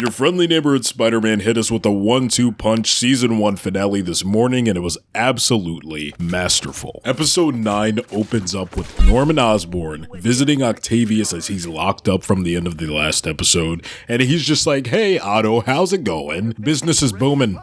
Your friendly neighborhood Spider-Man hit us with a 1-2 punch season 1 finale this morning, and it was absolutely masterful. Episode 9 opens up with Norman Osborn visiting Octavius as he's locked up from the end of the last episode, and he's just like, "Hey Otto, how's it going? Business is booming."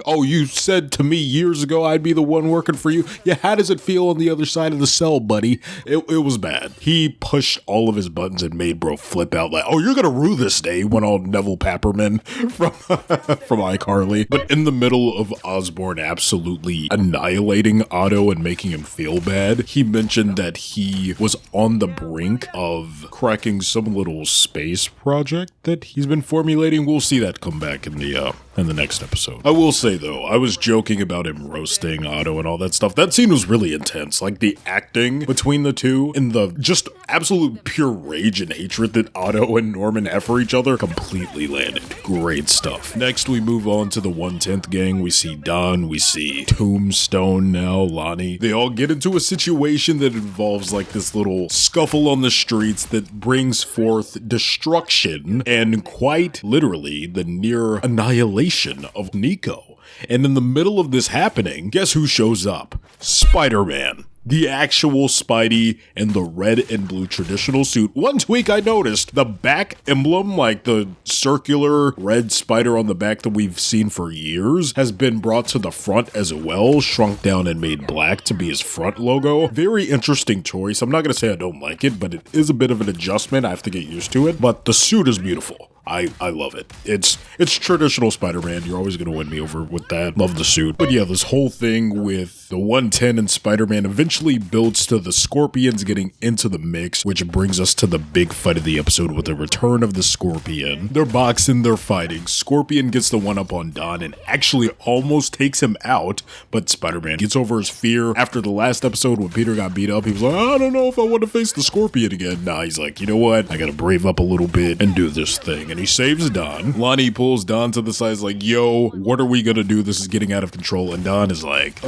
"Oh, you said to me years ago I'd be the one working for you. Yeah, how does it feel on the other side of the cell, buddy?" It was bad. He pushed all of his buttons and made bro flip out like, "Oh, you're gonna rue this day," went on Neville Papperman from iCarly. But in the middle of Osborn absolutely annihilating Otto and making him feel bad, he mentioned that he was on the brink of cracking some little space project that he's been formulating. We'll see that come back in the next episode. I will say though, I was joking about him roasting Otto and all that stuff. That scene was really intense. Like the acting between the two and the just absolute pure rage and hatred that Otto and Norman have for each other completely landed. Great stuff. Next, we move on to the 1/10 gang. We see Don, we see Tombstone now, Lonnie. They all get into a situation that involves like this little scuffle on the streets that brings forth destruction and quite literally the near annihilation of Nico. And in the middle of this happening, guess who shows up? Spider-Man. The actual Spidey in the red and blue traditional suit. One tweak I noticed, the back emblem, like the circular red spider on the back that we've seen for years, has been brought to the front as well, shrunk down and made black to be his front logo. Very interesting choice. I'm not going to say I don't like it, but it is a bit of an adjustment. I have to get used to it, but the suit is beautiful. I love it. It's traditional Spider-Man. You're always going to win me over with that. Love the suit. But yeah, this whole thing with the 110 and Spider-Man eventually builds to the Scorpions getting into the mix, which brings us to the big fight of the episode with the return of the Scorpion. They're boxing, they're fighting. Scorpion gets the one up on Don and actually almost takes him out, but Spider-Man gets over his fear. After the last episode when Peter got beat up, he was like, "I don't know if I want to face the Scorpion again." Nah, he's like, "You know what? I gotta brave up a little bit and do this thing." And he saves Don. Lonnie pulls Don to the side, is like, "Yo, what are we gonna do? This is getting out of control." And Don is like,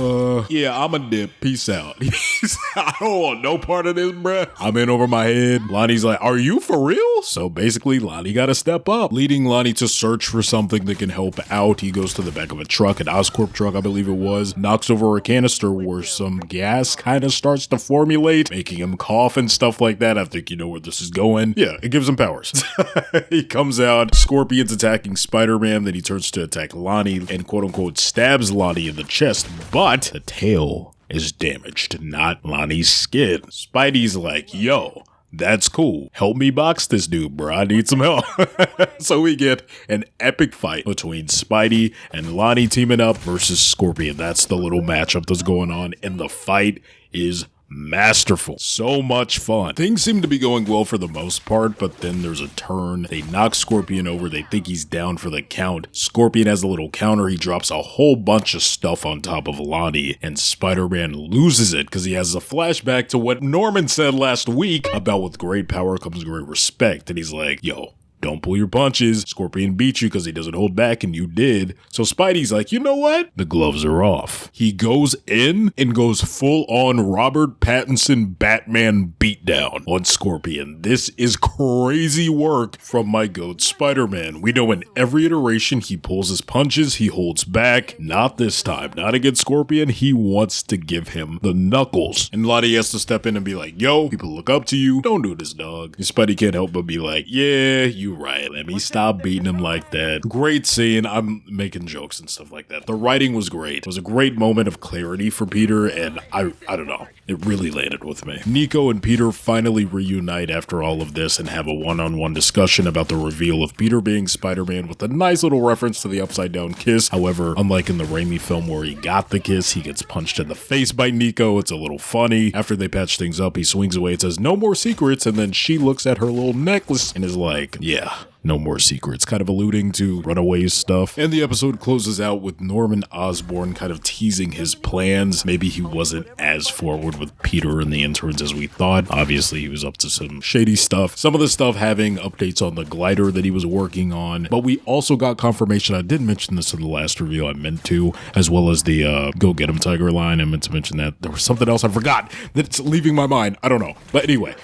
yeah, I'm a dip. Peace out." "I don't want no part of this, bruh. I'm in over my head." Lonnie's like, "Are you for real?" So basically, Lonnie gotta step up, leading Lonnie to search for something that can help out. He goes to the back of a truck, an Oscorp truck, I believe it was, knocks over a canister where some gas kind of starts to formulate, making him cough and stuff like that. I think you know where this is going. Yeah, it gives him powers. He comes out, Scorpion's attacking Spider-Man, then he turns to attack Lonnie and quote-unquote stabs Lonnie in the chest, but the tail is damaged, not Lonnie's skin. Spidey's like, "Yo, that's cool. Help me box this dude, bro. I need some help." So we get an epic fight between Spidey and Lonnie teaming up versus Scorpion. That's the little matchup that's going on, and the fight is masterful. So much fun. Things seem to be going well for the most part, but then there's a turn. They knock Scorpion over. They think he's down for the count. Scorpion has a little counter. He drops a whole bunch of stuff on top of Lonnie, and Spider-Man loses it because he has a flashback to what Norman said last week about with great power comes great respect. And he's like, "Yo, don't pull your punches. Scorpion beat you because he doesn't hold back and you did." So Spidey's like, "You know what? The gloves are off." He goes in and goes full on Robert Pattinson Batman beatdown on Scorpion. This is crazy work from my goat Spider-Man. We know in every iteration he pulls his punches, he holds back. Not this time. Not against Scorpion. He wants to give him the knuckles. And Lottie has to step in and be like, "Yo, people look up to you. Don't do this, dog." And Spidey can't help but be like, "Yeah, you right. Let me stop beating him like that." Great scene. I'm making jokes and stuff like that. The writing was great. It was a great moment of clarity for Peter, and I don't know. It really landed with me. Nico and Peter finally reunite after all of this and have a one-on-one discussion about the reveal of Peter being Spider-Man with a nice little reference to the upside-down kiss. However, unlike in the Raimi film where he got the kiss, he gets punched in the face by Nico. It's a little funny. After they patch things up, he swings away and says, "No more secrets," and then she looks at her little necklace and is like, "Yeah, no more secrets," kind of alluding to Runaways stuff. And the episode closes out with Norman Osborn kind of teasing his plans. Maybe he wasn't as forward with Peter and the interns as we thought. Obviously, he was up to some shady stuff. Some of the stuff having updates on the glider that he was working on. But we also got confirmation, I did mention this in the last review, I meant to, as well as the Go Get 'em Tiger line. I meant to mention that. There was something else I forgot that's leaving my mind. I don't know. But anyway,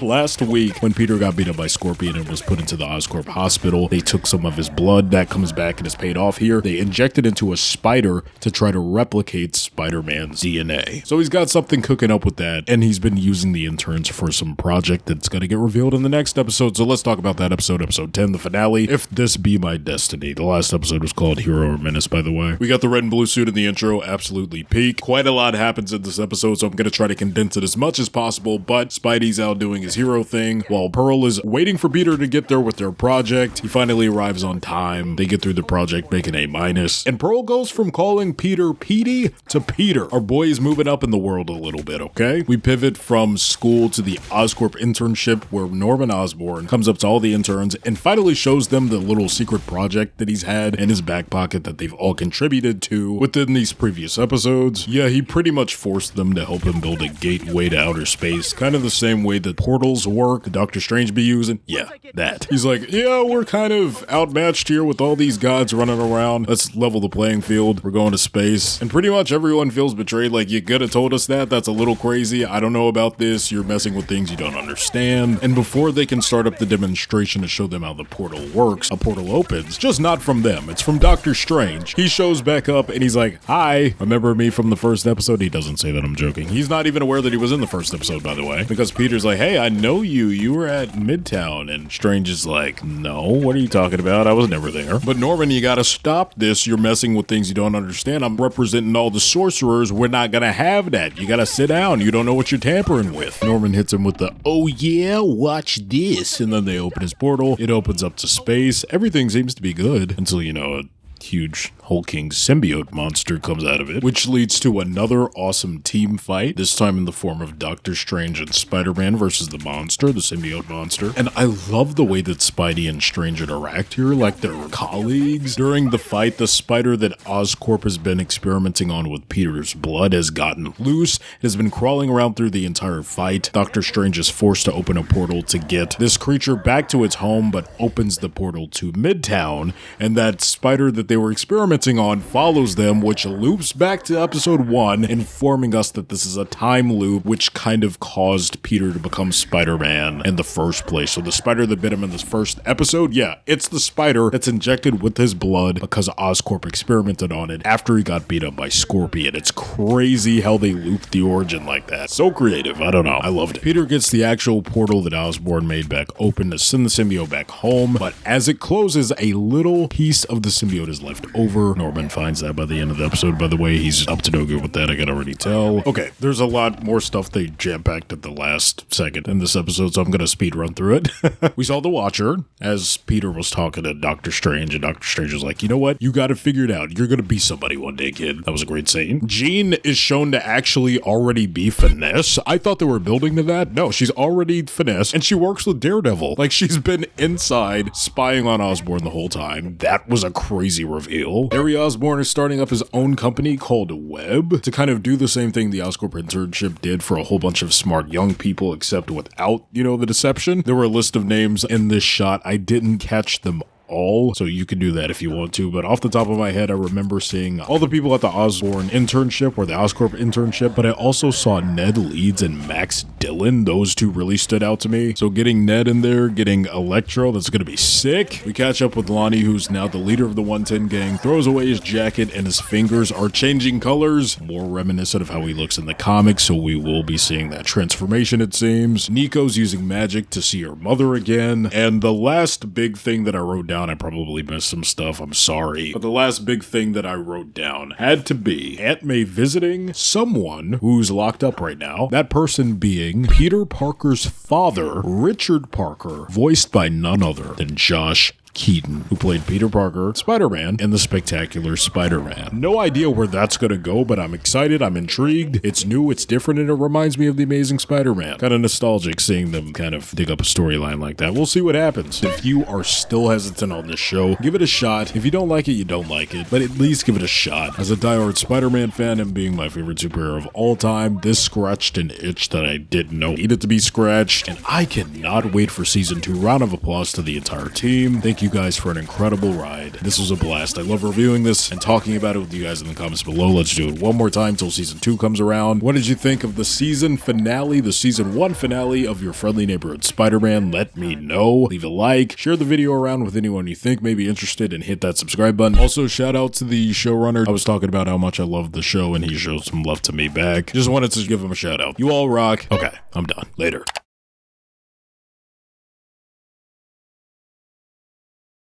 last week when Peter got beat up by Scorpion and was put into the Oscorp hospital. They took some of his blood. That comes back and is paid off here. They inject it into a spider to try to replicate Spider-Man's DNA. So he's got something cooking up with that, and he's been using the interns for some project that's going to get revealed in the next episode. So let's talk about that episode 10, the finale, If This Be My Destiny. The last episode was called Hero or Menace, by the way. We got the red and blue suit in the intro, absolutely peak. Quite a lot happens in this episode, so I'm going to try to condense it as much as possible, but Spidey's out doing his hero thing while Pearl is waiting for Peter to get there with their project. He finally arrives on time. They get through the project, making A-, and Pearl goes from calling Peter Petey to Peter. Our boy is moving up in the world a little bit, okay? We pivot from school to the Oscorp internship where Norman Osborn comes up to all the interns and finally shows them the little secret project that he's had in his back pocket that they've all contributed to within these previous episodes. Yeah, he pretty much forced them to help him build a gateway to outer space, kind of the same way that portals work, Doctor Strange be using. Yeah, that. He's like, yeah, we're kind of outmatched here with all these gods running around. Let's level the playing field. We're going to space. And pretty much everyone feels betrayed. Like, you could have told us that. That's a little crazy. I don't know about this. You're messing with things you don't understand. And before they can start up the demonstration to show them how the portal works, a portal opens. Just not from them. It's from Doctor Strange. He shows back up and he's like, hi, remember me from the first episode? He doesn't say that, I'm joking. He's not even aware that he was in the first episode, by the way, because Peter's like, hey, I know you. You were at Midtown. And Strange is like, no, what are you talking about? I was never there. But Norman, you gotta stop this. You're messing with things you don't understand. I'm representing all the sorcerers. We're not gonna have that. You gotta sit down. You don't know what you're tampering with. Norman hits him with the, oh yeah, watch this. And then they open his portal. It opens up to space. Everything seems to be good until, you know, a huge hulking symbiote monster comes out of it, which leads to another awesome team fight, this time in the form of Doctor Strange and Spider-Man versus the monster, the symbiote monster. And I love the way that Spidey and Strange interact here, like they're colleagues. During the fight, the spider that Oscorp has been experimenting on with Peter's blood has gotten loose. It has been crawling around through the entire fight. Doctor Strange is forced to open a portal to get this creature back to its home, but opens the portal to Midtown, and that spider that they were experimenting on follows them, which loops back to episode 1, informing us that this is a time loop which kind of caused Peter to become Spider-Man in the first place. So the spider that bit him in this first episode, yeah, it's the spider that's injected with his blood because Oscorp experimented on it after he got beat up by Scorpion. It's crazy how they looped the origin like that. So creative. I don't know. I loved it. Peter gets the actual portal that Osborn made back open to send the symbiote back home, but as it closes, a little piece of the symbiote is left over. Norman finds that by the end of the episode, by the way. He's up to no good with that, I can already tell. Okay, there's a lot more stuff they jam-packed at the last second in this episode, so I'm gonna speed run through it. We saw the Watcher as Peter was talking to Doctor Strange, and Doctor Strange was like, you know what? You gotta figure it out. You're gonna be somebody one day, kid. That was a great scene. Jean is shown to actually already be Finesse. I thought they were building to that. No, she's already Finesse, and she works with Daredevil. Like, she's been inside spying on Osborn the whole time. That was a crazy reveal. Harry Osborn is starting up his own company called Web to kind of do the same thing the Oscorp internship did for a whole bunch of smart young people, except without, you know, the deception. There were a list of names in this shot. I didn't catch them all, so you can do that if you want to, but off the top of my head, I remember seeing all the people at the Osborn internship or the Oscorp internship, but I also saw Ned Leeds and Max Dillon. Those two really stood out to me. So getting Ned in there, getting Electro, that's gonna be sick. We catch up with Lonnie, who's now the leader of the 110 gang, throws away his jacket and his fingers are changing colors, more reminiscent of how he looks in the comics, so we will be seeing that transformation, it seems. Nico's using magic to see her mother again, and the last big thing that I wrote down, I probably missed some stuff, I'm sorry, but the last big thing that I wrote down had to be Aunt May visiting someone who's locked up right now, that person being Peter Parker's father, Richard Parker, voiced by none other than Josh Keaton, who played Peter Parker, Spider-Man, in The Spectacular Spider-Man. No idea where that's gonna go, but I'm excited, I'm intrigued. It's new, it's different, and it reminds me of The Amazing Spider-Man. Kind of nostalgic seeing them kind of dig up a storyline like that. We'll see what happens. If you are still hesitant on this show, give it a shot. If you don't like it, you don't like it, but at least give it a shot. As a diehard Spider-Man fan and being my favorite superhero of all time, this scratched an itch that I didn't know needed to be scratched, and I cannot wait for season 2. Round of applause to the entire team. Thank you you guys for an incredible ride. This was a blast. I love reviewing this and talking about it with you guys in the comments below. Let's do it one more time till season 2 comes around. What did you think of the season finale, the season 1 finale of your friendly neighborhood Spider-Man? Let me know. Leave a like, share the video around with anyone you think may be interested, and hit that subscribe button. Also, shout out to the showrunner. I was talking about how much I loved the show and he showed some love to me back. Just wanted to give him a shout out. You all rock. Okay, I'm done. Later.